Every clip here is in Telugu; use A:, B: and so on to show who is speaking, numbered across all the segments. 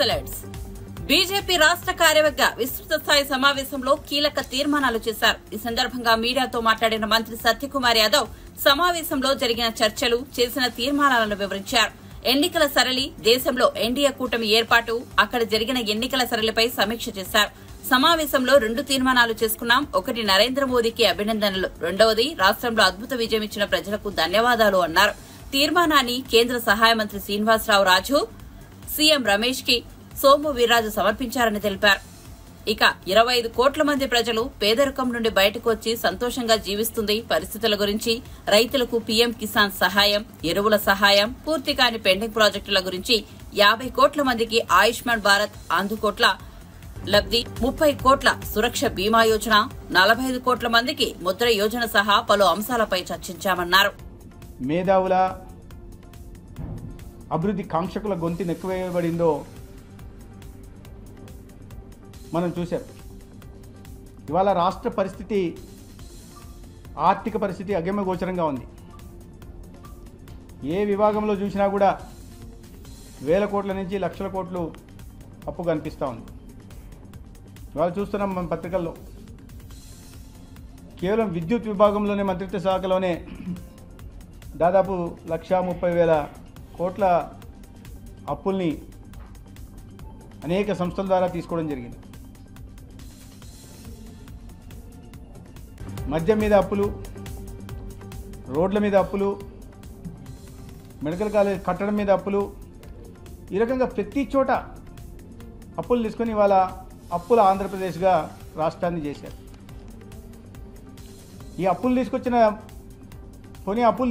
A: bullets. బీజేపీ రాష్ట్ర కార్యవర్గ విస్తృత స్థాయి సమావేశంలో కీలక తీర్మానాలు చేశారు. ఈ సందర్భంగా మీడియాతో మాట్లాడిన మంత్రి సత్యకుమార్ యాదవ్ సమావేశంలో జరిగిన చర్చలు, చేసిన తీర్మానాలను వివరించారు. ఎన్నికల సరళి, దేశంలో ఎన్డీఏ కూటమి ఏర్పాటు, అక్కడ జరిగిన ఎన్నికల సరళిపై సమీక్ష చేశారు. సమావేశంలో 2 తీర్మానాలు చేసుకున్నాం. ఒకటి నరేంద్ర మోదీకి అభినందనలు, రెండవది రాష్ట్రంలో అద్భుత విజయం ఇచ్చిన ప్రజలకు ధన్యవాదాలు అన్నారు. తీర్మానాన్ని కేంద్ర సహాయ మంత్రి శ్రీనివాసరావు రాజు, సీఎం రమేష్ కి సోము వీర్రాజు సమర్పించారని తెలిపారు. ఇక 25 కోట్ల మంది ప్రజలు పేదరికం నుండి బయటకు వచ్చి సంతోషంగా జీవిస్తుంది పరిస్థితుల గురించి, రైతులకు పీఎం కిసాన్ సహాయం, ఎరువుల సహాయం, పూర్తి కాని పెండింగ్ ప్రాజెక్టుల గురించి, 50 కోట్ల మందికి ఆయుష్మాన్ భారత్, 100 కోట్ల లబ్ది, 30 కోట్ల సురక్ష బీమా యోజన, 45 కోట్ల మందికి ముద్ర యోజన సహా పలు అంశాలపై చర్చించామన్నారు.
B: మేధావుల అభివృద్ధి కాంక్షకుల గొంతు నెక్కువేయబడిందో మనం చూసాం. ఇవాళ రాష్ట్ర పరిస్థితి, ఆర్థిక పరిస్థితి అగమ్యగోచరంగా ఉంది. ఏ విభాగంలో చూసినా కూడా వేల కోట్ల నుంచి లక్షల కోట్లు అప్పు కనిపిస్తూ ఉంది. ఇవాళ చూస్తున్నాం మన పత్రికల్లో, కేవలం విద్యుత్ విభాగంలోనే మంత్రిత్వ శాఖలోనే దాదాపు 1,30,000 కోట్ల అప్పుల్ని అనేక సంస్థల ద్వారా తీసుకోవడం జరిగింది. మద్యం మీద అప్పులు, రోడ్ల మీద అప్పులు, మెడికల్ కాలేజ్ కట్టడం మీద అప్పులు, ఈ రకంగా ప్రతి చోట అప్పులు తీసుకొని ఇవాళ అప్పుల ఆంధ్రప్రదేశ్గా రాష్ట్రాన్ని చేశారు. ఈ అప్పులు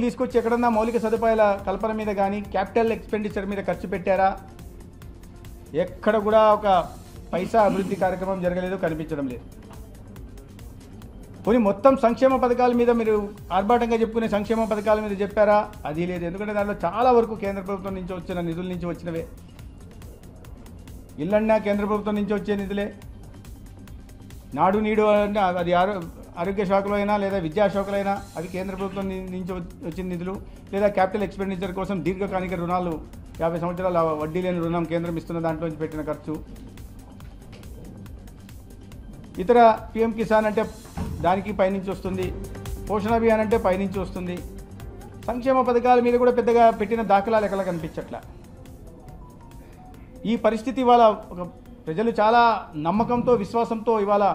B: తీసుకొచ్చి ఎక్కడన్నా మౌలిక సదుపాయాల కల్పన మీద కానీ, క్యాపిటల్ ఎక్స్పెండిచర్ మీద ఖర్చు పెట్టారా? ఎక్కడ కూడా ఒక పైసా అభివృద్ధి కార్యక్రమం జరగలేదు, కనిపించడం లేదు. పోనీ మొత్తం సంక్షేమ పథకాల మీద మీరు ఆర్భాటంగా చెప్పుకునే సంక్షేమ పథకాల మీద చెప్పారా? అది లేదు. ఎందుకంటే దాంట్లో చాలా వరకు కేంద్ర ప్రభుత్వం నుంచి వచ్చిన నిధుల నుంచి వచ్చినవే. ఇళ్ళన్నా కేంద్ర ప్రభుత్వం నుంచి వచ్చే నిధులే. నాడు నీడు అంటే అది ఆరోగ్య శాఖలో అయినా లేదా విద్యాశాఖలో అయినా అది కేంద్ర ప్రభుత్వం నుంచి వచ్చిన నిధులు, లేదా క్యాపిటల్ ఎక్స్పెండిచర్ కోసం దీర్ఘకాలిక రుణాలు 50 సంవత్సరాల వడ్డీ లేని రుణం కేంద్రం ఇస్తున్న దాంట్లో నుంచి పెట్టిన ఖర్చు. ఇతర పీఎం కిసాన్ అంటే దానికి పైనుంచి వస్తుంది, పోషణ అభియాన్ అంటే పైనుంచి వస్తుంది. సంక్షేమ పథకాల మీద కూడా పెద్దగా పెట్టిన దాఖలాలు ఎక్కడ కనిపించట్లా. ఈ పరిస్థితి ఇవాళ ప్రజలు చాలా నమ్మకంతో, విశ్వాసంతో ఇవాళ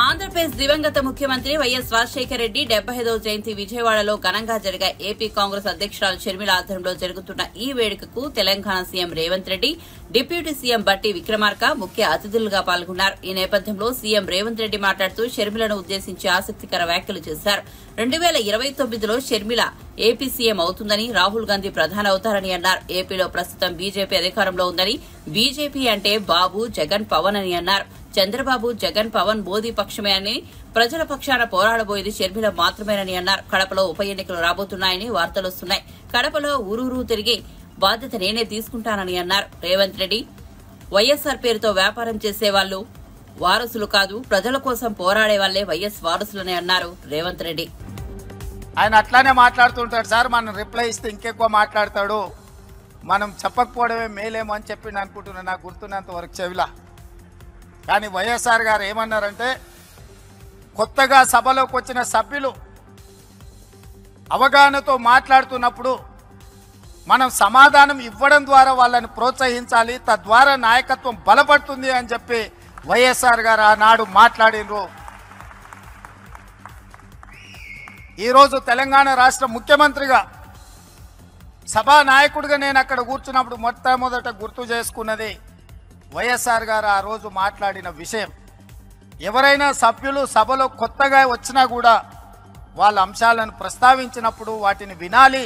A: ఆంధ్రప్రదేశ్ దివంగత ముఖ్యమంత్రి వైఎస్ రాజశేఖర రెడ్డి 75వ జయంతి విజయవాడలో ఘనంగా జరిగే ఏపీ కాంగ్రెస్ అధ్యక్షురాలు షర్మిల ఆధ్వర్యంలో జరుగుతున్న ఈ వేడుకకు Telangana CM Revanth Reddy, deputy CM బట్టి విక్రమార్క ముఖ్య అతిథులుగా పాల్గొన్నారు. ఈ నేపథ్యంలో సీఎం రేవంత్ రెడ్డి మాట్లాడుతూ షర్మిలను ఉద్దేశించి ఆసక్తికర వ్యాఖ్యలు చేశారు. 2029లో షర్మిల ఏపీ సీఎం అవుతుందని, రాహుల్ గాంధీ ప్రధాని అవుతారని అన్నారు. ఏపీలో ప్రస్తుతం బీజేపీ అధికారంలో ఉందని, బీజేపీ అంటే బాబు, జగన్, పవన్ అని అన్నారు. చంద్రబాబు, జగన్, పవన్ మోదీ పక్షమే అని, ప్రజల పక్షాన పోరాడబోయేది షర్మిల మాత్రమేనని అన్నారు. కడపలో ఉప ఎన్నికలు రాబోతున్నాయని వార్తలొస్తున్నాయి. కడపలో ఊరూరు తిరిగి బాధ్యత నేనే తీసుకుంటానని అన్నారు. రేవంత్ రెడ్డి, వైఎస్ఆర్ పేరుతో వ్యాపారం చేసేవాళ్లు వారసులు కాదు, ప్రజల కోసం పోరాడే వాళ్లే వైఎస్ వారసులని అన్నారు రేవంత్ రెడ్డి.
C: ఆయన అట్లానే మాట్లాడుతుంటాడు సార్, మనం రిప్లై ఇస్తే ఇంకెక్కువ మాట్లాడతాడు, మనం చెప్పకపోవడమే మేలేమో అని చెప్పి అనుకుంటున్నా, నాకు గుర్తున్నంత వరకు చెవిలా. కానీ వైఎస్ఆర్ గారు ఏమన్నారంటే, కొత్తగా సభలోకి వచ్చిన సభ్యులు అవగాహనతో మాట్లాడుతున్నప్పుడు మనం సమాధానం ఇవ్వడం ద్వారా వాళ్ళని ప్రోత్సహించాలి, తద్వారా నాయకత్వం బలపడుతుంది అని చెప్పి వైఎస్ఆర్ గారు ఆనాడు మాట్లాడినరు. ఈరోజు తెలంగాణ రాష్ట్ర ముఖ్యమంత్రిగా, సభా నాయకుడిగా నేను అక్కడ కూర్చున్నప్పుడు మొట్టమొదట గుర్తు చేసుకున్నది వైఎస్ఆర్ గారు ఆ రోజు మాట్లాడిన విషయం. ఎవరైనా సభ్యులు సభలో కొత్తగా వచ్చినా కూడా వాళ్ళ అంశాలను ప్రస్తావించినప్పుడు వాటిని వినాలి,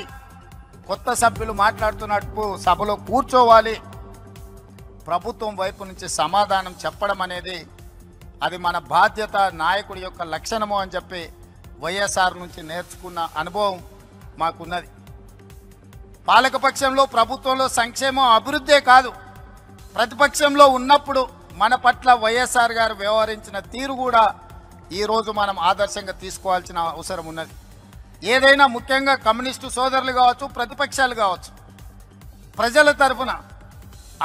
C: కొత్త సభ్యులు మాట్లాడుతున్నట్టు సభలో కూర్చోవాలి, ప్రభుత్వం వైపు నుంచి సమాధానం చెప్పడం అనేది అది మన బాధ్యత, నాయకుడి యొక్క లక్షణము అని చెప్పి వైఎస్ఆర్ నుంచి నేర్చుకున్న అనుభవం మాకున్నది. పాలకపక్షంలో, ప్రభుత్వంలో సంక్షేమం అభివృద్ధే కాదు, ప్రతిపక్షంలో ఉన్నప్పుడు మన పట్ల వైఎస్ఆర్ గారు వ్యవహరించిన తీరు కూడా ఈరోజు మనం ఆదర్శంగా తీసుకోవాల్సిన అవసరం ఉన్నది. ఏదైనా ముఖ్యంగా కమ్యూనిస్టు సోదరులు కావచ్చు, ప్రతిపక్షాలు కావచ్చు, ప్రజల తరఫున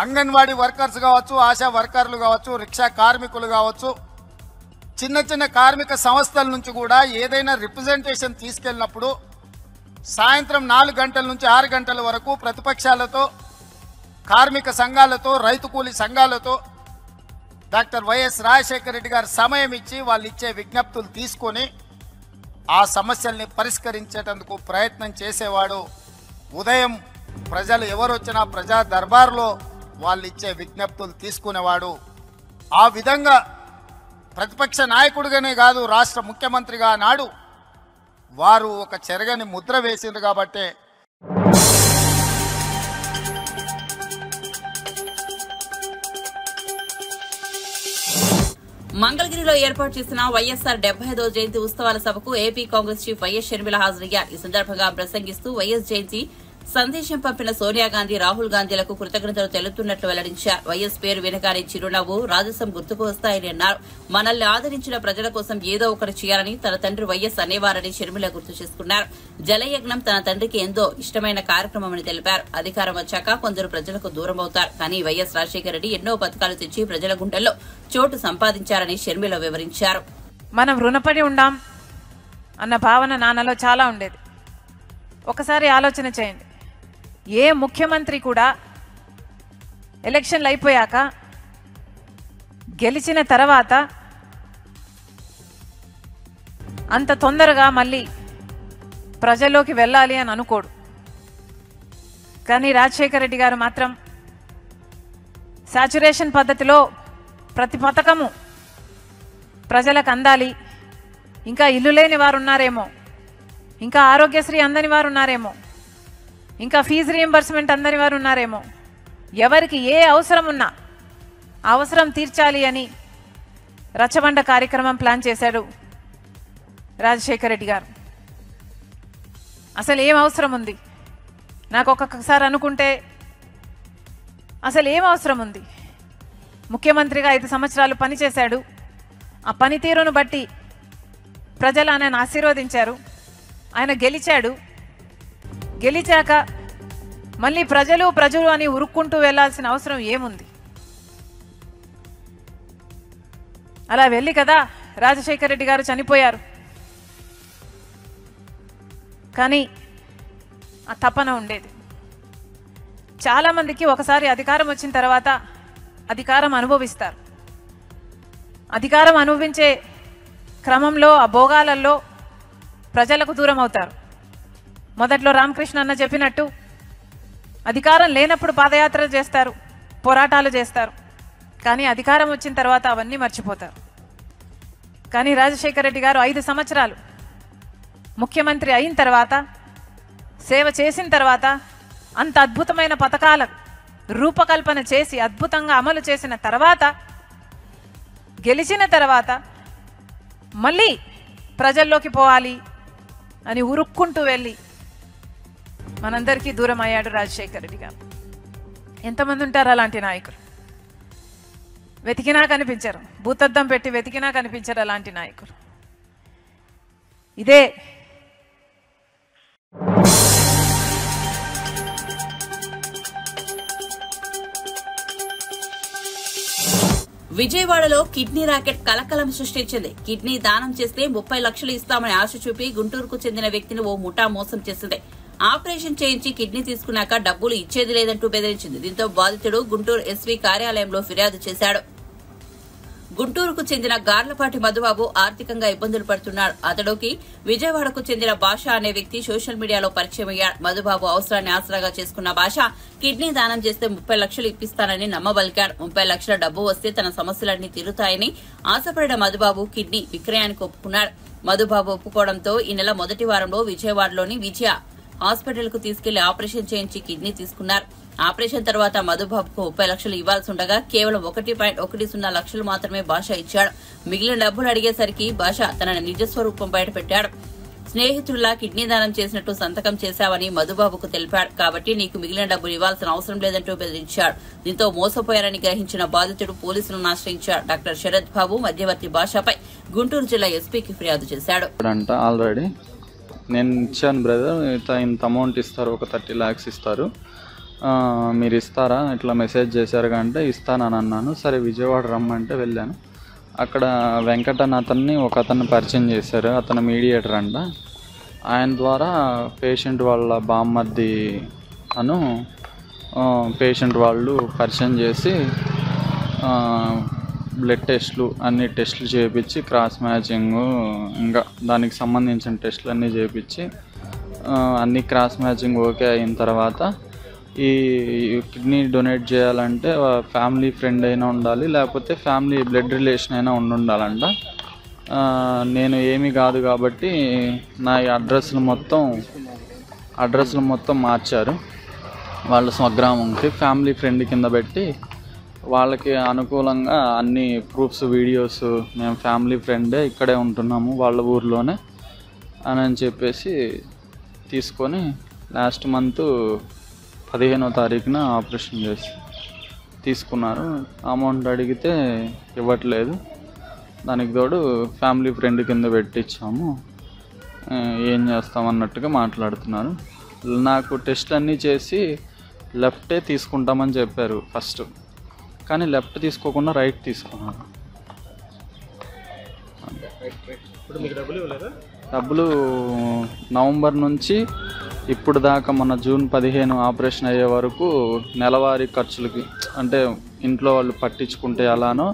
C: అంగన్వాడీ వర్కర్స్ కావచ్చు, ఆశా వర్కర్లు కావచ్చు, రిక్షా కార్మికులు కావచ్చు, చిన్న చిన్న కార్మిక సంస్థల నుంచి కూడా ఏదైనా రిప్రజెంటేషన్ తీసుకెళ్ళినప్పుడు సాయంత్రం 4 గంటల నుంచి 6 గంటల వరకు ప్రతిపక్షాలతో, కార్మిక సంఘాలతో, రైతు కూలీ సంఘాలతో డాక్టర్ వైఎస్ రాజశేఖర రెడ్డి గారు సమయం ఇచ్చి వాళ్ళు ఇచ్చే విజ్ఞప్తులు తీసుకొని ఆ సమస్యల్ని పరిష్కరించేటందుకు ప్రయత్నం చేసేవాడు. ఉదయం ప్రజలు ఎవరు వచ్చినా ప్రజా దర్బార్లో వాళ్ళు ఇచ్చే విజ్ఞప్తులు తీసుకునేవాడు. ఆ విధంగా ప్రతిపక్ష నాయకుడిగానే కాదు, రాష్ట్ర ముఖ్యమంత్రిగా నాడు వారు ఒక చెరగని ముద్ర వేసిండ్రు. కాబట్టి
A: మంగళగిరిలో ఏర్పాటు చేసిన వైఎస్ఆర్ 75వ జయంతి ఉత్సవాల సభకు AP Congress chief YS Sharmila హాజరయ్యారు. ఈ సందర్భంగా ప్రసంగిస్తూ వైఎస్ జయంతి సందేశం పంపిన సోనియా గాంధీ, రాహుల్ గాంధీలకు కృతజ్ఞతలు తెలుపుతున్నట్లు వెల్లడించారు. వైఎస్ పేరు వినగానే చిరునవ్వు, రాజసం గుర్తుకు వస్తాయని అన్నారు. మనల్ని ఆదరించిన ప్రజల కోసం ఏదో ఒకటి చేయాలని తన తండ్రి వైఎస్ అనేవారని షర్మిల గుర్తు చేసుకున్నారు. జలయజ్ఞం తన తండ్రికి ఎంతో ఇష్టమైన కార్యక్రమమని తెలిపారు. అధికారం వచ్చాక కొందరు ప్రజలకు దూరమవుతారు, కానీ వైఎస్ రాజశేఖర రెడ్డి ఎన్నో పథకాలు తెచ్చి ప్రజల గుండెల్లో చోటు సంపాదించారని షర్మిల వివరించారు.
D: మనం రుణపడి ఉండాం అన్న భావన నాన్నలో చాలా ఉండేది. ఒకసారి ఆలోచన చేయండి, ఏ ముఖ్యమంత్రి కూడా ఎలక్షన్లు అయిపోయాక గెలిచిన తర్వాత అంత తొందరగా మళ్ళీ ప్రజల్లోకి వెళ్ళాలి అని అనుకోడు. కానీ రాజశేఖర రెడ్డి గారు మాత్రం సాచురేషన్ పద్ధతిలో ప్రతి పథకము ప్రజలకు అందాలి. ఇంకా ఇల్లు లేని వారు ఉన్నారేమో, ఇంకా ఆరోగ్యశ్రీ అందని వారు ఉన్నారేమో, ఇంకా ఫీజు రీయింబర్స్మెంట్ అందని వారు ఉన్నారేమో, ఎవరికి ఏ అవసరం ఉన్నా అవసరం తీర్చాలి అని రచ్చబండ కార్యక్రమం ప్లాన్ చేశాడు రాజశేఖర రెడ్డి గారు. అసలు ఏం అవసరం ఉంది? నాకు ఒక్కొక్కసారి అనుకుంటే అసలు ఏం అవసరం ఉంది? ముఖ్యమంత్రిగా 5 సంవత్సరాలు పనిచేశాడు. ఆ పనితీరును బట్టి ప్రజలు ఆయనను ఆశీర్వదించారు. ఆయన గెలిచాడు. గెలిచాక మళ్ళీ ప్రజలు అని ఉరుక్కుంటూ వెళ్లాల్సిన అవసరం ఏముంది? అలా వెళ్ళి కదా రాజశేఖర రెడ్డి గారు చనిపోయారు. కానీ ఆ తపన ఉండేది. చాలామందికి ఒకసారి అధికారం వచ్చిన తర్వాత అధికారం అనుభవిస్తారు. అధికారం అనుభవించే క్రమంలో ఆ భోగాలలో ప్రజలకు దూరం అవుతారు. మొదట్లో రామకృష్ణ అన్న చెప్పినట్టు అధికారం లేనప్పుడు పాదయాత్రలు చేస్తారు, పోరాటాలు చేస్తారు. కానీ అధికారం వచ్చిన తర్వాత అవన్నీ మర్చిపోతారు. కానీ రాజశేఖర రెడ్డి గారు 5 సంవత్సరాలు ముఖ్యమంత్రి అయిన తర్వాత, సేవ చేసిన తర్వాత, అంత అద్భుతమైన పథకాల రూపకల్పన చేసి అద్భుతంగా అమలు చేసిన తర్వాత, గెలిచిన తర్వాత మళ్ళీ ప్రజల్లోకి పోవాలి అని ఉరుక్కుంటూ వెళ్ళి మనందరికీ దూరం అయ్యాడు రాజశేఖర రెడ్డి గారు. ఎంతమంది ఉంటారు అలాంటి నాయకులు? వెతికినా కనిపించరు. భూతద్దం పెట్టి వెతికినా కనిపించరు అలాంటి నాయకులు. ఇదే
A: విజయవాడలో కిడ్నీ రాకెట్ కలకలం సృష్టించింది. కిడ్నీ దానం చేస్తే 30 లక్షలు ఇస్తామని ఆశ చూపి గుంటూరుకు చెందిన వ్యక్తిని ఓ ముఠా మోసం చేసింది. ఆపరేషన్ చేయించి కిడ్నీ తీసుకున్నాక డబ్బులు ఇచ్చేది లేదంటూ బెదిరించింది. దీంతో బాధితుడు గుంటూరు ఎస్వీ కార్యాలయంలో ఫిర్యాదు చేశాడు. గుంటూరుకు చెందిన గార్లపాటి మధుబాబు ఆర్థికంగా ఇబ్బందులు పడుతున్నాడు. అతడికి విజయవాడకు చెందిన భాష అనే వ్యక్తి సోషల్ మీడియాలో పరిచయం అయ్యాడు. మధుబాబు అవసరాన్ని ఆసరాగా చేసుకున్న భాష కిడ్నీ దానం చేస్తే 30 లక్షలు ఇప్పిస్తానని నమ్మబలికాడు. 30 లక్షల డబ్బు వస్తే తన సమస్యలన్నీ తీరుతాయని ఆశపడిన మధుబాబు కిడ్నీ విక్రయానికి ఒప్పుకున్నాడు. మధుబాబు ఒప్పుకోవడంతో ఈ నెల మొదటి వారంలో విజయవాడలోని విజయ హాస్పిటల్ కు తీసుకెళ్లి ఆపరేషన్ చేయించి కిడ్నీ తీసుకున్నారు. ఆపరేషన్ తర్వాత మధుబాబుకు 30 లక్షలు ఇవ్వాల్సి ఉండగా కేవలం 1.10 లక్షలు మాత్రమే భాష ఇచ్చాడు. మిగిలిన డబ్బులు అడిగేసరికి భాష తన నిజస్వరూపం బయటపెట్టాడు. స్నేహితుల్లా కిడ్నీ దానం చేసినట్టు సంతకం చేశావని మధుబాబుకు తెలిపాడు. కాబట్టి నీకు మిగిలిన డబ్బులు ఇవ్వాల్సిన అవసరం లేదంటూ బెదిరించాడు. దీంతో మోసపోయారని గ్రహించిన బాధితుడు పోలీసులను ఆశ్రయించాడు. డాక్టర్ శరత్ బాబు మధ్యవర్తి భాషపై గుంటూరు జిల్లా ఎస్పీకి ఫిర్యాదు చేశాడు.
E: ఆల్రెడీ నేను ఇచ్చాను బ్రదర్, ఇంత అమౌంట్ ఇస్తారు, ఒక 30 lakhs ఇస్తారు, మీరు ఇస్తారా, ఇట్లా మెసేజ్ చేశారు అంటే ఇస్తానని అన్నాను. సరే విజయవాడ రమ్మంటే వెళ్ళాను. అక్కడ వెంకటన్ అతన్ని ఒక అతన్ని పరిచయం చేశారు, అతను మీడియేటర్ అంట. ఆయన ద్వారా పేషెంట్ వాళ్ళ బామ్మర్ది అను పేషెంట్ వాళ్ళు పరిచయం చేసి బ్లడ్ టెస్ట్లు అన్ని టెస్టులు చేయించి క్రాస్ మ్యాచింగ్ ఇంకా దానికి సంబంధించిన టెస్టులు అన్నీ చేయించి అన్ని క్రాస్ మ్యాచింగ్ ఓకే అయిన తర్వాత ఈ కిడ్నీ డొనేట్ చేయాలంటే ఫ్యామిలీ ఫ్రెండ్ అయినా ఉండాలి, లేకపోతే ఫ్యామిలీ బ్లడ్ రిలేషన్ అయినా ఉండాలంట. నేను ఏమీ కాదు కాబట్టి నా అడ్రస్లు మొత్తం మార్చారు. వాళ్ళ స్వగ్రామంకి ఫ్యామిలీ ఫ్రెండ్ కింద పెట్టి వాళ్ళకి అనుకూలంగా అన్ని ప్రూఫ్స్ వీడియోస్ మేము ఫ్యామిలీ ఫ్రెండే ఇక్కడే ఉంటున్నాము వాళ్ళ ఊర్లోనే అని చెప్పేసి తీసుకొని లాస్ట్ మంత్ 15వ తారీఖున ఆపరేషన్ చేసి తీసుకున్నారు. అమౌంట్ అడిగితే ఇవ్వట్లేదు, దానికి తోడు ఫ్యామిలీ ఫ్రెండ్ కింద పెట్టించాము, ఏం చేస్తామన్నట్టుగా మాట్లాడుతున్నారు. నాకు టెస్ట్ అన్నీ చేసి లెఫ్టే తీసుకుంటామని చెప్పారు ఫస్ట్, కానీ లెఫ్ట్ తీసుకోకుండా రైట్ తీసుకున్నారు. డబ్బులు నవంబర్ నుంచి ఇప్పుడు దాకా మన జూన్ 15 ఆపరేషన్ అయ్యే వరకు నెలవారీ ఖర్చులకి, అంటే ఇంట్లో వాళ్ళు పట్టించుకుంటే అలానో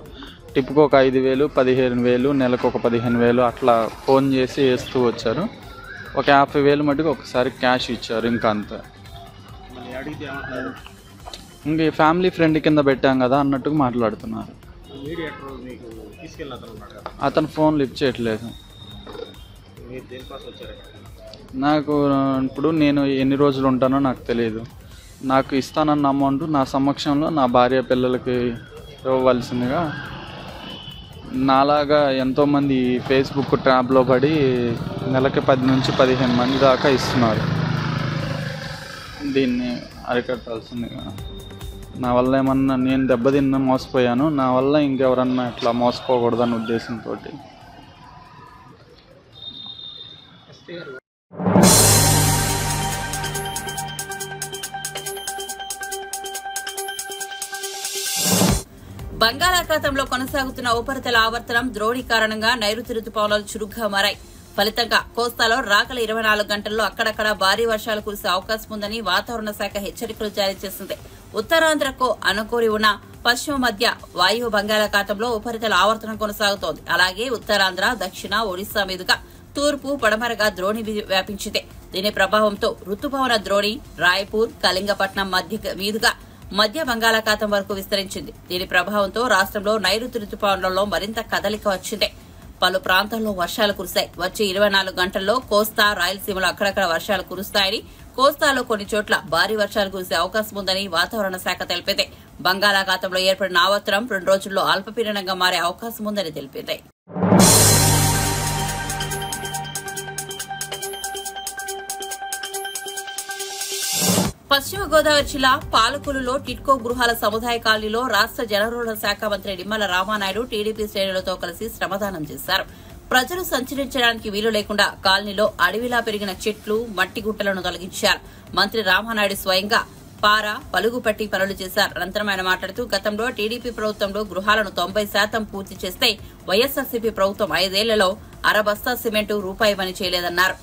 E: టిప్కి ఒక 5,000, 15,000, నెలకు ఒక 15,000 అట్లా ఫోన్ చేసి వేస్తూ వచ్చారు. ఒక 50,000 మటుకు ఒకసారి క్యాష్ ఇచ్చారు. ఇంకా అంతే. ఇంక ఫ్యామిలీ ఫ్రెండ్ కింద పెట్టాం కదా అన్నట్టుగా మాట్లాడుతున్నారు. అతను ఫోన్ లిఫ్ట్ చేయట్లేదు. నాకు ఇప్పుడు నేను ఎన్ని రోజులు ఉంటానో నాకు తెలియదు. నాకు ఇస్తానన్న అమౌంట్ నా సమక్షంలో నా భార్య పిల్లలకి ఇవ్వవలసిందిగా, నాలాగా ఎంతోమంది ఫేస్బుక్ ట్రాప్లో పడి నెలకి 10 నుంచి 15 మంది దాకా ఇస్తున్నారు. దీన్ని అరికట్టాల్సిందిగా. నా వల్ల ఏమన్నా నేను దెబ్బతిన్న మోసపోయాను, నా వల్ల ఇంకెవరన్నా ఇట్లా మోసపోకూడదన్న ఉద్దేశంతో.
A: బంగాళాఖాతంలో కొనసాగుతున్న ఉపరితల ఆవర్తనం ద్రోణి కారణంగా నైరుతి రుతుపవనాలు చురుగ్గా మారాయి. ఫలితంగా కోస్తాలో రాగల 24 గంటల్లో అక్కడక్కడ భారీ వర్షాలు కురిసే అవకాశం ఉందని వాతావరణ శాఖ హెచ్చరికలు జారీ చేసింది. ఉత్తరాంధ్రకు అనుకూలి ఉన్న పశ్చిమ మధ్య వాయువ్య బంగాళాఖాతంలో ఉపరితల ఆవర్తనం కొనసాగుతోంది. అలాగే ఉత్తరాంధ్ర, దక్షిణ ఒడిశా మీదుగా తూర్పు, పడమరగా ద్రోణి వ్యాపించింది. దీని ప్రభావంతో రుతుపవన ద్రోణి రాయపూర్, కళింగపట్నం మీదుగా మధ్య బంగాళాఖాతం వరకు విస్తరించింది. దీని ప్రభావంతో రాష్ట్రంలో నైరుతి రుతుపవనాల్లో మరింత కదలిక వచ్చింది. పలు ప్రాంతాల్లో వర్షాలు కురిశాయి. వచ్చే 24 గంటల్లో కోస్తా, రాయలసీమలో అక్కడక్కడ వర్షాలు కురుస్తాయని, కోస్తాలో కొన్ని చోట్ల భారీ వర్షాలు కురిసే అవకాశం ఉందని వాతావరణ శాఖ తెలిపింది. బంగాళాఖాతంలో ఏర్పడిన ఆవర్తనం 2 రోజుల్లో అల్పపీడనంగా మారే అవకాశం ఉందని తెలిపింది. పశ్చిమ గోదావరి జిల్లా పాలకొల్లులో టిడ్కో గృహాల సముదాయ కాలనీలో రాష్ట జనవరుల శాఖ మంత్రి నిమ్మల రామానాయుడు టీడీపీ శ్రేణులతో కలిసి శ్రమదానం చేశారు. ప్రజలు సంచరించడానికి వీలు లేకుండా కాలనీలో అడవిలా పెరిగిన చెట్లు, మట్టి గుట్టలను తొలగించారు. మంత్రి రామానాయుడు స్వయంగా పార, పలుగు పట్టి పనులు చేశారు. అనంతరం ఆయన మాట్లాడుతూ గతంలో టీడీపీ ప్రభుత్వంలో గృహాలను 90% పూర్తి చేస్తే వైఎస్సార్సీపీ ప్రభుత్వం 5 ఏళ్లలో అరబస్తా సిమెంటు రూపాయి పని చేయలేదన్నారు.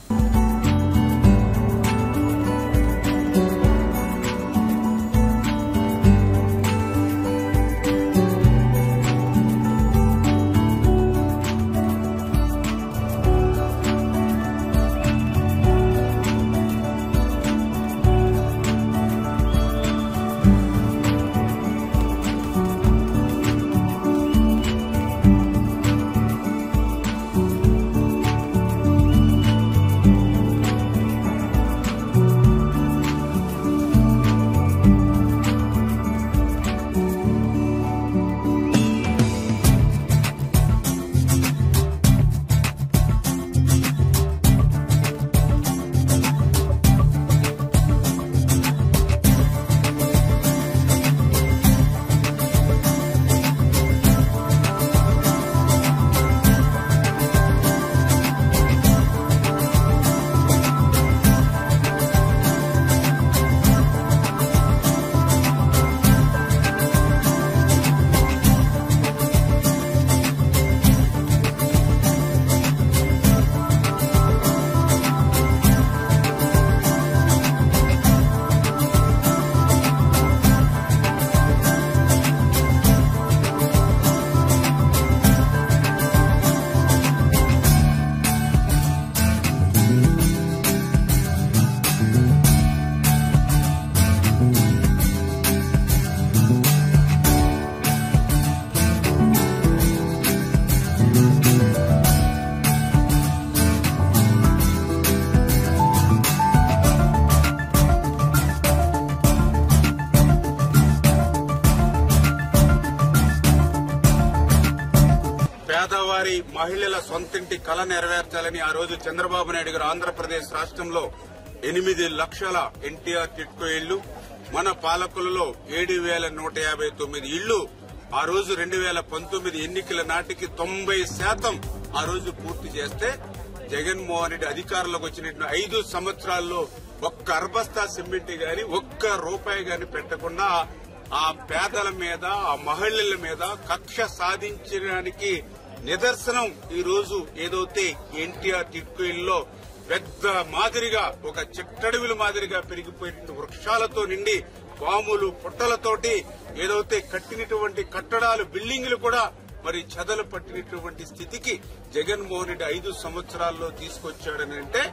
F: మహిళల సొంతింటి కళ నెరవేర్చాలని ఆ రోజు చంద్రబాబు నాయుడు గారు ఆంధ్రప్రదేశ్ రాష్ట్రంలో 8 లక్షల ఎన్టీఆర్ టిట్కో ఇళ్లు, మన పాలకులలో 7,159 ఇళ్లు ఆ రోజు 2019 ఎన్నికల నాటికి 90% ఆ రోజు పూర్తి చేస్తే జగన్మోహన్ రెడ్డి అధికారంలోకి వచ్చిన 5 సంవత్సరాల్లో ఒక్క అర్బస్తా సిమెంట్ గాని ఒక్క రూపాయి గాని పెట్టకుండా ఆ పేదల మీద ఆ మహిళల మీద కక్ష సాధించడానికి నిదర్శనం ఈ రోజు ఏదైతే ఎన్టీఆర్ టిట్కో ఇళ్లలో పెద్ద మాదిరిగా ఒక చిట్టడవిల మాదిరిగా పెరిగిపోయిన వృక్షాలతో నిండి పాములు పుట్టలతోటి ఏదైతే కట్టినటువంటి కట్టడాలు బిల్డింగులు కూడా మరి చెదలు పట్టినటువంటి స్థితికి జగన్మోహన్ రెడ్డి 5 సంవత్సరాల్లో తీసుకొచ్చాడని అంటే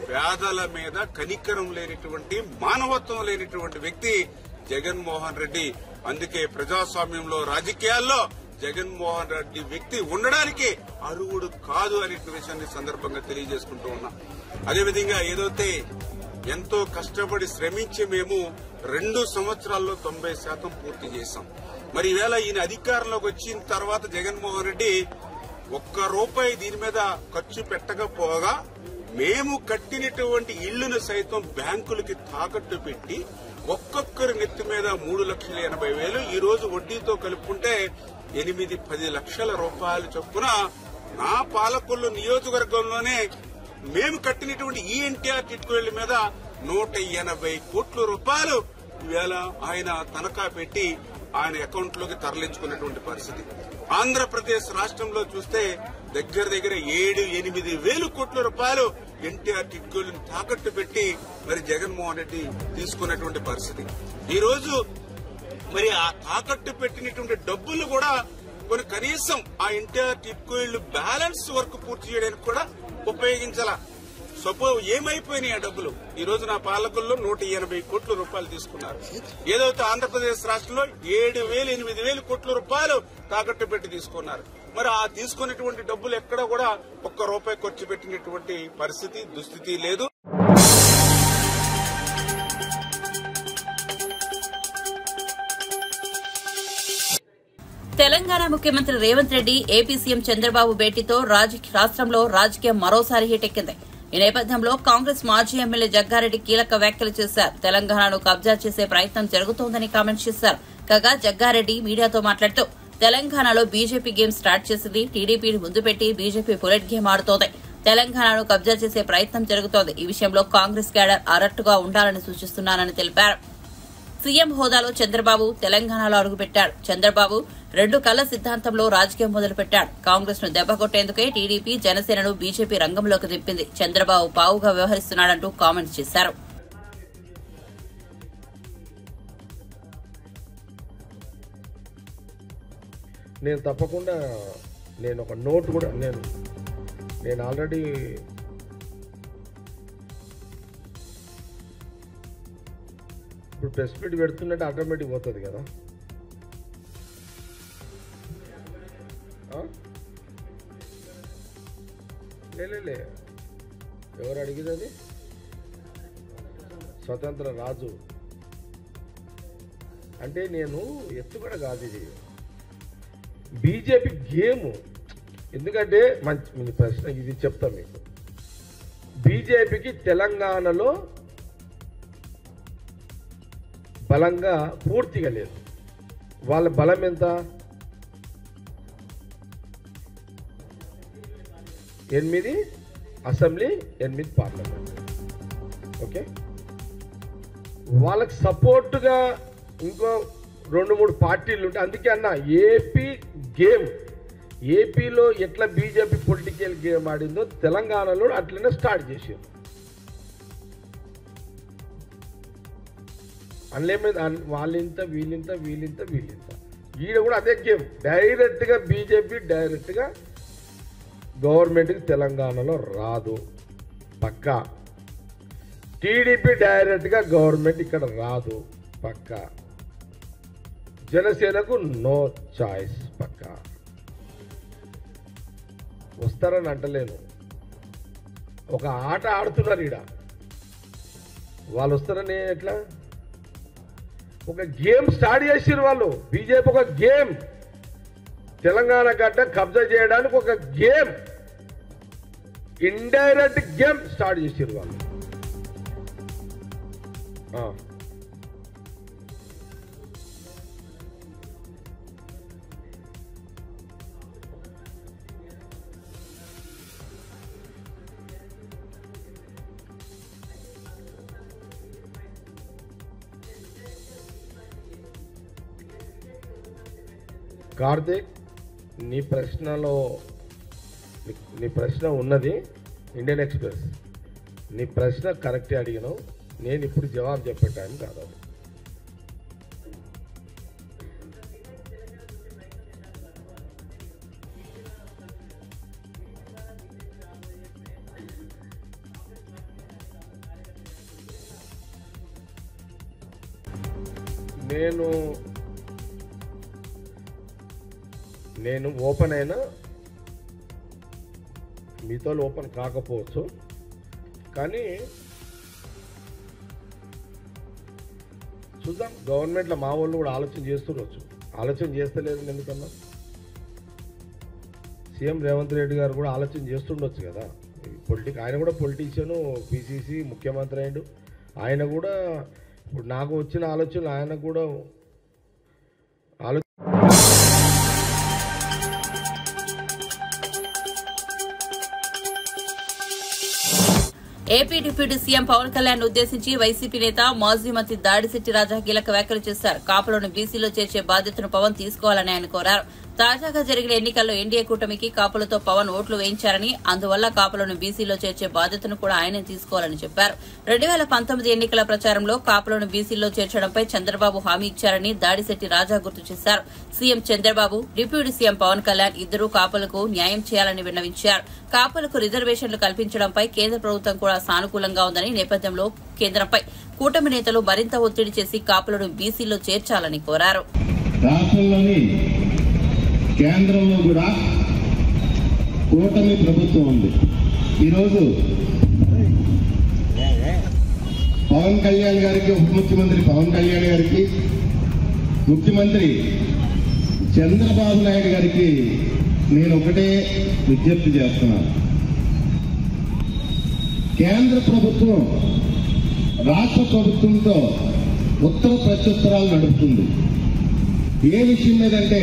F: పేదల మీద కనికరం లేనిటువంటి మానవత్వం లేనిటువంటి వ్యక్తి జగన్మోహన్ రెడ్డి. అందుకే ప్రజాస్వామ్యంలో రాజకీయాల్లో జగన్మోహన్ రెడ్డి వ్యక్తి ఉండడానికి అర్హుడు కాదు అనే విషయాన్ని సందర్భంగా తెలియజేసుకుంటూ ఉన్నాం. అదేవిధంగా ఏదైతే ఎంతో కష్టపడి శ్రమించి మేము 2 సంవత్సరాల్లో 90% పూర్తి చేశాం. మరి ఈవేళ ఈయన అధికారంలోకి వచ్చిన తర్వాత జగన్మోహన్ రెడ్డి ఒక్క రూపాయి దీని మీద ఖర్చు పెట్టకపోగా మేము కట్టినటువంటి ఇళ్లను సైతం బ్యాంకులకి తాకట్టు పెట్టి ఒక్కొక్కరి నెత్తి మీద 3,80,000 ఈ రోజు వడ్డీతో కలుపుకుంటే 8-10 లక్షల రూపాయలు చొప్పున నా పాలకొల్లు నియోజకవర్గంలోనే మేము కట్టినటువంటి ఈ ఎన్టీఆర్ టిట్కో ఇళ్ల మీద 180 కోట్ల రూపాయలు ఈవేళ ఆయన తనఖా పెట్టి ఆయన అకౌంట్ లోకి తరలించుకున్నటువంటి పరిస్థితి. ఆంధ్రప్రదేశ్ రాష్ట్రంలో చూస్తే దగ్గర 7-8 వేల కోట్ల రూపాయలు ఎన్టీఆర్ టిట్కోలను తాకట్టు పెట్టి మరి జగన్మోహన్ రెడ్డి తీసుకున్నటువంటి పరిస్థితి. ఈ రోజు మరి ఆ తాకట్టు పెట్టినటువంటి డబ్బులు కూడా కొన్ని కనీసం ఆ ఎన్టీఆర్ టిట్కో ఇళ్లు బ్యాలెన్స్ వర్క్ పూర్తి చేయడానికి కూడా ఉపయోగించాల. ఏమైపోయినాయి ఆ డబ్బులు? ఈ రోజు నా పాలకుల్లో 180 కోట్ల రూపాయలు తీసుకున్నారు. ఏదైతే ఆంధ్రప్రదేశ్ రాష్ట్రంలో 7,000-8,000 కోట్ల రూపాయలు తాకట్టు పెట్టి తీసుకున్నారు. మరి ఆ తీసుకున్నటువంటి డబ్బులు ఎక్కడ కూడా ఒక్క రూపాయి ఖర్చు పెట్టినటువంటి పరిస్థితి దుస్థితి లేదు.
A: తెలంగాణ ముఖ్యమంత్రి రేవంత్ రెడ్డి ఏపీ సీఎం చంద్రబాబు భేటీతో రాష్ట్రంలో రాజకీయం మరోసారి హీటెక్కింది. ఈ నేపథ్యంలో కాంగ్రెస్ మాజీ ఎమ్మెల్యే జగ్గారెడ్డి కీలక వ్యాఖ్యలు చేశారు. తెలంగాణను కబ్జా చేసే ప్రయత్నం జరుగుతోందని కామెంట్ చేశారు. కాగా జగ్గారెడ్డి మీడియాతో మాట్లాడుతూ తెలంగాణలో బీజేపీ గేమ్ స్టార్ట్ చేసింది, టీడీపీని ముందు పెట్టి బీజేపీ బుల్లెట్ గేమ్ ఆడుతోంది. తెలంగాణను కబ్జా చేసే ప్రయత్నం జరుగుతోంది. ఈ విషయంలో కాంగ్రెస్ క్యాడర్ అలర్ట్గా ఉండాలని సూచిస్తున్నానని తెలిపారు. సీఎం హోదాలో చంద్రబాబు తెలంగాణలో అడుగుపెట్టాడు. చంద్రబాబు 2 కళ్ల సిద్ధాంతంలో రాజకీయం మొదలుపెట్టాడు. కాంగ్రెస్ ను దెబ్బకొట్టేందుకే టీడీపీ జనసేనను బీజేపీ రంగంలోకి దింపింది. చంద్రబాబు పావుగా వ్యవహరిస్తున్నాడంటూ కామెంట్ చేశారు.
G: నేను తప్పకుండా నేను ఒక నోట్ కూడా నేను ఆల్రెడీ ఇప్పుడు ప్రెస్ మీట్ పెడుతున్నట్టు ఆటోమేటిక్ పోతుంది కదా. లే ఎవరు అడిగింది? అది స్వతంత్ర రాజు అంటే నేను ఎత్తుగడ కాదు, ఇది బీజేపీ గేమ్. ఎందుకంటే మంచి ప్రశ్న ఇది చెప్తాం మీకు. బీజేపీకి తెలంగాణలో బలంగా పూర్తిగా లేదు. వాళ్ళ బలం ఎంత? 8 అసెంబ్లీ, 8 పార్లమెంట్. ఓకే, వాళ్ళకి సపోర్టుగా ఇంకో 2-3 పార్టీలు ఉంటాయి. అందుకే అన్న ఏపీ గేమ్, ఏపీలో ఎట్లా బీజేపీ పొలిటికల్ గేమ్ ఆడిందో తెలంగాణలో అట్లనే స్టార్ట్ చేసారు. అందులో వాళ్ళింత వీళ్ళింత ఈడ కూడా అదే గేమ్. డైరెక్ట్గా బీజేపీ డైరెక్ట్గా గవర్నమెంట్కి తెలంగాణలో రాదు పక్కా. టీడీపీ డైరెక్ట్గా గవర్నమెంట్ ఇక్కడ రాదు పక్కా. జనసేనకు నో చాయిస్ పక్కా. వస్తారని అంటలేను, ఒక ఆట ఆడుతున్నారు ఈడ. వాళ్ళు వస్తారని ఎట్లా? ఒక గేమ్ స్టార్ట్ చేసిరు వాళ్ళు. బీజేపీ ఒక గేమ్. తెలంగాణ గడ్డ కబ్జా చేయడానికి ఒక గేమ్, ఇండైరెక్ట్ గేమ్ స్టార్ట్ చేసారు వాళ్ళు. కార్తీక్, నీ ప్రశ్న ఉన్నది ఇండియన్ ఎక్స్ప్రెస్. నీ ప్రశ్న కరెక్టే అడిగినావు. నేను ఇప్పుడు జవాబు చెప్పే టైం కాదు. నేను ఓపెన్ అయినా, మీతో ఓపెన్ కాకపోవచ్చు, కానీ చూద్దాం. గవర్నమెంట్లో మా వాళ్ళు కూడా ఆలోచన చేస్తుండొచ్చు. ఆలోచన చేస్తలేదు ఎందుకన్నా? సీఎం రేవంత్ రెడ్డి గారు కూడా ఆలోచన చేస్తుండొచ్చు కదా. ఆయన కూడా పొలిటీషియను, పిసిసి ముఖ్యమంత్రి అయ్యాడు. ఆయన కూడా ఇప్పుడు నాకు వచ్చిన ఆలోచనలు ఆయన కూడా
A: AP deputy CM Pawan Kalyan ఉద్దేశించి వైసీపీ నేత మాజీ మంత్రి దాడిశెట్టి రాజా కీలక వ్యాఖ్యలు చేశారు. కాపులను బీసీలో చేర్చే బాధ్యతను పవన్ తీసుకోవాలని ఆయన కోరారు. తాజాగా జరిగిన ఎన్నికల్లో ఎన్డీఏ కూటమికి కాపులతో పవన్ ఓట్లు వేయించారని, అందువల్ల కాపులను బీసీలో చేర్చే బాధ్యతను కూడా ఆయనే తీసుకోవాలని చెప్పారు. 2019 ఎన్నికల ప్రచారంలో కాపులను బీసీలో చేర్చడంపై చంద్రబాబు హామీ ఇచ్చారని దాడిశెట్టి రాజా గుర్తు చేశారు. CM Chandrababu, deputy CM Pawan Kalyan ఇద్దరూ కాపులకు న్యాయం చేయాలని విన్నవించారు. కాపులకు రిజర్వేషన్లు కల్పించడంపై కేంద్ర ప్రభుత్వం కూడా సానుకూలంగా ఉందని నేపథ్యంలో కేంద్రంపై కూటమి నేతలు మరింత ఒత్తిడి చేసి కాపులను బీసీలో చేర్చాలని కోరారు.
H: కేంద్రంలో కూడా కూటమి ప్రభుత్వం ఉంది. ఈరోజు పవన్ కళ్యాణ్ గారికి, ఉప ముఖ్యమంత్రి పవన్ కళ్యాణ్ గారికి, ముఖ్యమంత్రి చంద్రబాబు నాయుడు గారికి నేను ఒకటే విజ్ఞప్తి చేస్తున్నాను. కేంద్ర ప్రభుత్వం రాష్ట్ర ప్రభుత్వంతో ఉత్తర ప్రత్యుత్తరాలు నడుపుతుంది. ఏ విషయం మీదంటే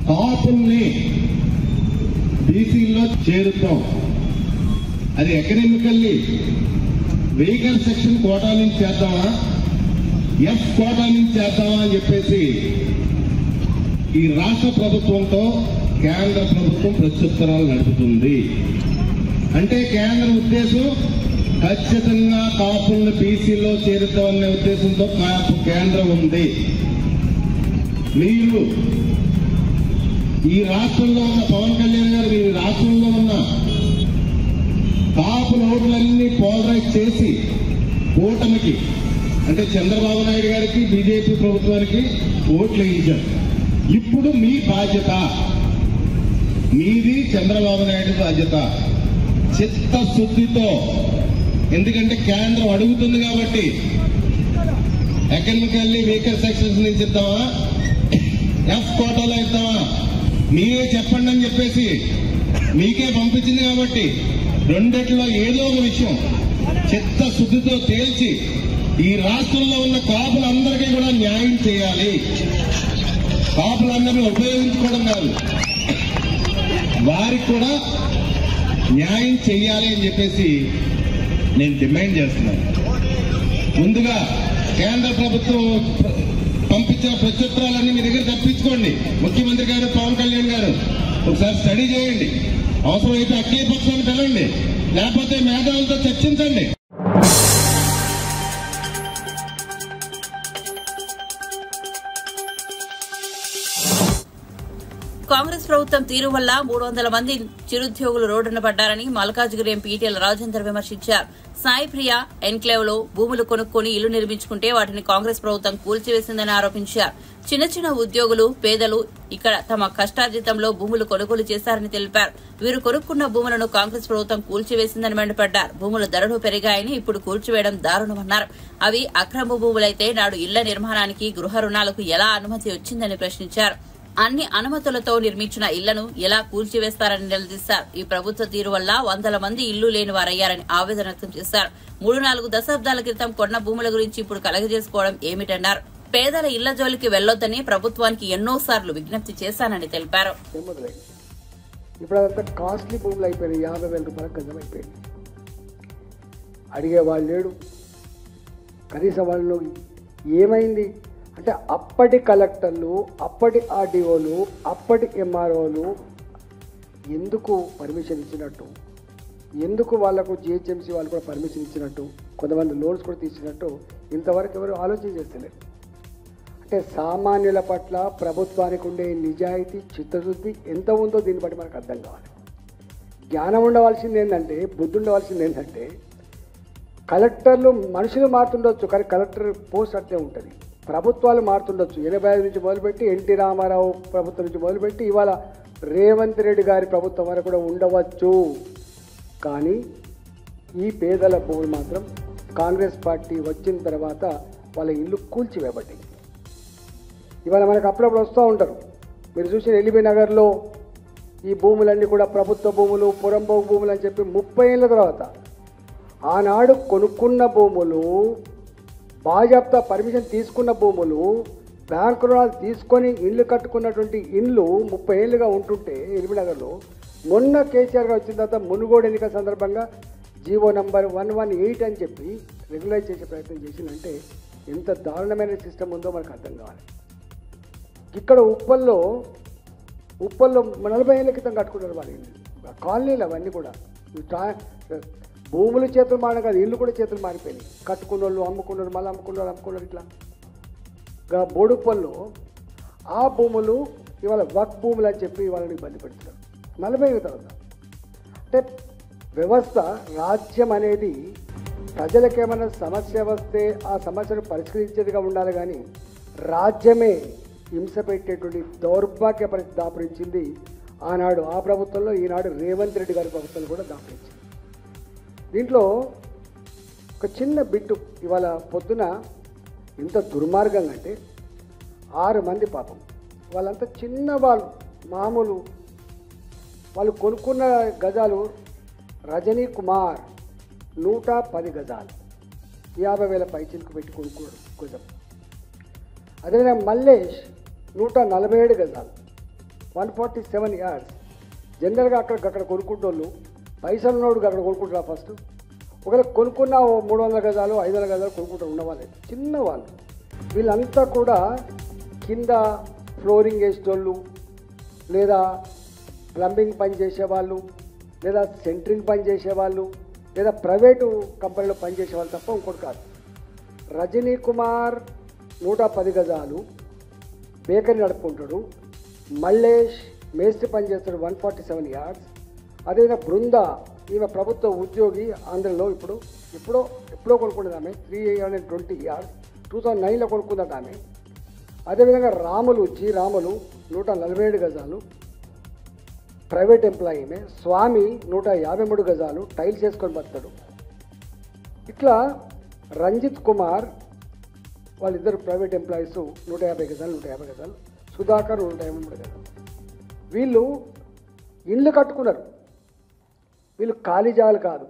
H: కాపుల్ని బీసీల్లో చేరుతాం, అది ఎకనామికల్లీ వెహికల్ సెక్షన్ కోటా నుంచి చేద్దామా, ఎఫ్ కోటా నుంచి చేద్దామా అని చెప్పేసి ఈ రాష్ట్ర ప్రభుత్వంతో కేంద్ర ప్రభుత్వం ప్రత్యుత్తరాలు నడుపుతుంది. అంటే కేంద్ర ఉద్దేశం ఖచ్చితంగా కాపుల్ని బీసీలో చేరుతామనే ఉద్దేశంతో కేంద్రం ఉంది. మీరు ఈ రాష్ట్రంలో ఉన్న పవన్ కళ్యాణ్ గారు, ఈ రాష్ట్రంలో ఉన్న కాపుల ఓట్లన్నీ పోలరైజ్ చేసి కూటమికి, అంటే చంద్రబాబు నాయుడు గారికి, బీజేపీ ప్రభుత్వానికి ఓట్లు వేయించారు. ఇప్పుడు మీ బాధ్యత, మీది చంద్రబాబు నాయుడు బాధ్యత, చిత్తశుద్ధితో, ఎందుకంటే కేంద్రం అడుగుతుంది కాబట్టి ఎకనామికల్లీ వెహికల్ సెక్షన్స్ నుంచి ఇద్దామా, ఎఫ్ కోటాలో ఇద్దామా, మీరే చెప్పండి అని చెప్పేసి మీకే పంపించింది కాబట్టి రెండిట్లో ఏదో ఒక విషయం చిత్తశుద్ధితో తేల్చి ఈ రాష్ట్రంలో ఉన్న కాపులందరికీ కూడా న్యాయం చేయాలి. కాపులందరినీ ఉపయోగించుకోవడం కాదు, వారికి కూడా న్యాయం చేయాలి అని చెప్పేసి నేను డిమాండ్ చేస్తున్నాను. ముందుగా కేంద్ర ప్రభుత్వం పంపించిన ప్రత్యుత్తరాలన్నీ మీ దగ్గర తప్పించుకోండి. ముఖ్యమంత్రి గారు, పవన్ కళ్యాణ్ గారు ఒకసారి స్టడీ చేయండి. అవసరమైతే అఖిల పక్షాన్ని పిలండి, లేకపోతే మేధావులతో చర్చించండి.
A: కాంగ్రెస్ ప్రభుత్వం తీరు వల్ల 300 మంది చిరుద్యోగులు రోడ్డున పడ్డారని మల్కాజ్గిరి ఎంపీ ఈటెల రాజేందర్ విమర్శించారు. సాయిప్రియ ఎన్క్లేవ్ లో భూములు కొనుక్కొని ఇల్లు నిర్మించుకుంటే వాటిని కాంగ్రెస్ ప్రభుత్వం కూల్చివేసిందని ఆరోపించారు. చిన్న చిన్న ఉద్యోగులు, పేదలు ఇక్కడ తమ కష్టార్జితంలో భూములు కొనుగోలు చేశారని తెలిపారు. వీరు కొనుక్కున్న భూములను కాంగ్రెస్ ప్రభుత్వం కూల్చివేసిందని మండిపడ్డారు. భూముల ధరలు పెరిగాయని ఇప్పుడు కూల్చివేయడం దారుణమన్నారు. అవి అక్రమ భూములైతే నాడు ఇళ్ల నిర్మాణానికి, గృహ రుణాలకు ఎలా అనుమతి వచ్చిందని ప్రశ్నించారు. అన్ని అనుమతులతో నిర్మించిన ఇళ్లను ఎలా కూల్చివేస్తారని నిలదీశారు. ఈ ప్రభుత్వ తీరు వల్ల వందల మంది ఇళ్లు లేని వారయ్యారని ఆవేదన వ్యక్తం చేశారు. 3-4 దశాబ్దాల క్రితం కొన్న భూముల గురించి ఇప్పుడు కలగజేసుకోవడం ఏమిటన్నారు. పేదల ఇళ్ల జోలికి వెళ్లొద్దని ప్రభుత్వానికి ఎన్నోసార్లు విజ్ఞప్తి చేశానని తెలిపారు.
I: ఇప్పుడు అదంతా కాస్ట్లీ భూములు అయిపోయినాయి. 50,000 రూపాయల గజం అయిపోయింది. అడిగేవాళ్ళు లేడు. కనీసం వాళ్ళు ఏమైంది అంటే అప్పటి కలెక్టర్లు, అప్పటి ఆర్డీఓలు, అప్పటి ఎంఆర్ఓలు ఎందుకు పర్మిషన్ ఇచ్చినట్టు, ఎందుకు వాళ్లకు జిహెచ్ఎంసీ వాళ్ళు కూడా పర్మిషన్ ఇచ్చినట్టు, కొంతమంది లోన్స్ కూడా తీసినట్టు ఇంతవరకు ఎవరు ఆలోచన చేస్తలేరు. అంటే సామాన్యుల పట్ల ప్రభుత్వానికి ఉండే నిజాయితీ, చిత్తశుద్ధి ఎంత ఉందో దీన్ని బట్టి మనకు అర్థం కావాలి. జ్ఞానం ఉండవలసింది ఏంటంటే, బుద్ధి ఉండవలసింది ఏంటంటే, కలెక్టర్లు మనుషులు మారుతుండొచ్చు కానీ కలెక్టర్ పోస్ట్ అట్లే ఉంటుంది. ప్రభుత్వాలు మారుతుండొచ్చు. 85 నుంచి మొదలుపెట్టి ఎన్టీ రామారావు ప్రభుత్వం నుంచి మొదలుపెట్టి ఇవాళ రేవంత్ రెడ్డి గారి ప్రభుత్వం వరకు కూడా ఉండవచ్చు. కానీ ఈ పేదల భూములు మాత్రం కాంగ్రెస్ పార్టీ వచ్చిన తర్వాత వాళ్ళ ఇల్లు కూల్చివేయబడ్డాయి. ఇవాళ మనకు అప్పుడప్పుడు వస్తూ ఉంటారు. మీరు చూసిన ఎల్బీ నగర్లో ఈ భూములన్నీ కూడా ప్రభుత్వ భూములు, పురంబోగు భూములు అని చెప్పి 30 ఏళ్ళ తర్వాత ఆనాడు కొనుక్కున్న భూములు, బాజాప్తా పర్మిషన్ తీసుకున్న భూములు, బ్యాంకు రుణాలు తీసుకొని ఇళ్ళు కట్టుకున్నటువంటి ఇండ్లు 30 ఏళ్ళుగా ఉంటుంటే ఎల్బీ నగర్లో మొన్న కేసీఆర్ గారు వచ్చిన తర్వాత మునుగోడు ఎన్నికల సందర్భంగా జీవో నంబర్ 118 అని చెప్పి రెగ్యులైజ్ చేసే ప్రయత్నం చేసిందంటే ఎంత దారుణమైన సిస్టమ్ ఉందో మనకు అర్థం కావాలి. ఇక్కడ ఉప్పల్లో 40 ఏళ్ళ క్రితం కట్టుకున్నారు వాళ్ళ ఇల్లు, కాలనీలు అవన్నీ కూడా. భూములు చేతులు మారిన కాదు, ఇల్లు కూడా చేతులు మారిపోయినాయి. కట్టుకున్న వాళ్ళు అమ్ముకున్నారు, మళ్ళీ అమ్ముకున్నారు ఇట్లా. బోడుప్పల్లో ఆ భూములు ఇవాళ వక్ భూములు అని చెప్పి వాళ్ళని ఇబ్బంది పెడుతున్నారు 40 ఏళ్ళ తర్వాత. అంటే వ్యవస్థ, రాజ్యం అనేది ప్రజలకేమైనా సమస్య వస్తే ఆ సమస్యను పరిష్కరించేదిగా ఉండాలి కానీ రాజ్యమే హింస పెట్టేటువంటి దౌర్భాగ్య పరిస్థితి దాపురించింది ఆనాడు ఆ ప్రభుత్వంలో, ఈనాడు రేవంత్ రెడ్డి గారి ప్రభుత్వం కూడా దాపురించింది. దీంట్లో ఒక చిన్న బిట్టు ఇవాళ పొద్దున ఎంత దుర్మార్గంగా అంటే 6 మంది పాపం, వాళ్ళంతా చిన్న వాళ్ళు, మామూలు వాళ్ళు కొనుక్కున్న గజాలు రజనీ కుమార్ 110 గజాలు 50,000 పైచిలకు పెట్టి కొనుక్కున్నాడు గజం. అదేవిధంగా మల్లేష్ 147 గజాలు 147 yards. జనరల్గా అక్కడ కొనుక్కుంటోళ్ళు పైసలు ఉన్నోడు అక్కడ కొనుక్కుంటారా ఫస్ట్. ఒకవేళ కొనుక్కున్న 300 గజాలు 500 గజాలు కొనుక్కుంటూ ఉన్నవాళ్ళే చిన్నవాళ్ళు. వీళ్ళంతా కూడా కింద ఫ్లోరింగ్ వేసేటోళ్ళు, లేదా ప్లంబింగ్ పని చేసేవాళ్ళు, లేదా సెంట్రింగ్ పని చేసేవాళ్ళు, లేదా ప్రైవేటు కంపెనీలో పనిచేసేవాళ్ళు తప్ప ఇంకోటి కాదు. రజనీ కుమార్ 110 గజాలు బేకరీ నడుపుకుంటాడు. మల్లేష్ మేస్త్రి పని చేస్తాడు 147 yards. అదేవిధంగా బృంద, ఈమె ప్రభుత్వ ఉద్యోగి, ఆంధ్రలో ఎప్పుడో కొనుక్కున్నది ఆమె 320 yards, 2009లో కొనుక్కుందట ఆమె. అదేవిధంగా రాములు 147 గజాలు ప్రైవేట్ ఎంప్లాయీ. ఈమె స్వామి 153 గజాలు టైల్స్ వేసుకొని బతాడు. ఇట్లా రంజిత్ కుమార్ వాళ్ళిద్దరు ప్రైవేట్ ఎంప్లాయీస్ 150 గజాలు, సుధాకర్ 153 గజాలు. వీళ్ళు ఇళ్ళు కట్టుకున్నారు. వీళ్ళు ఖాళీ జాగాలు కాదు,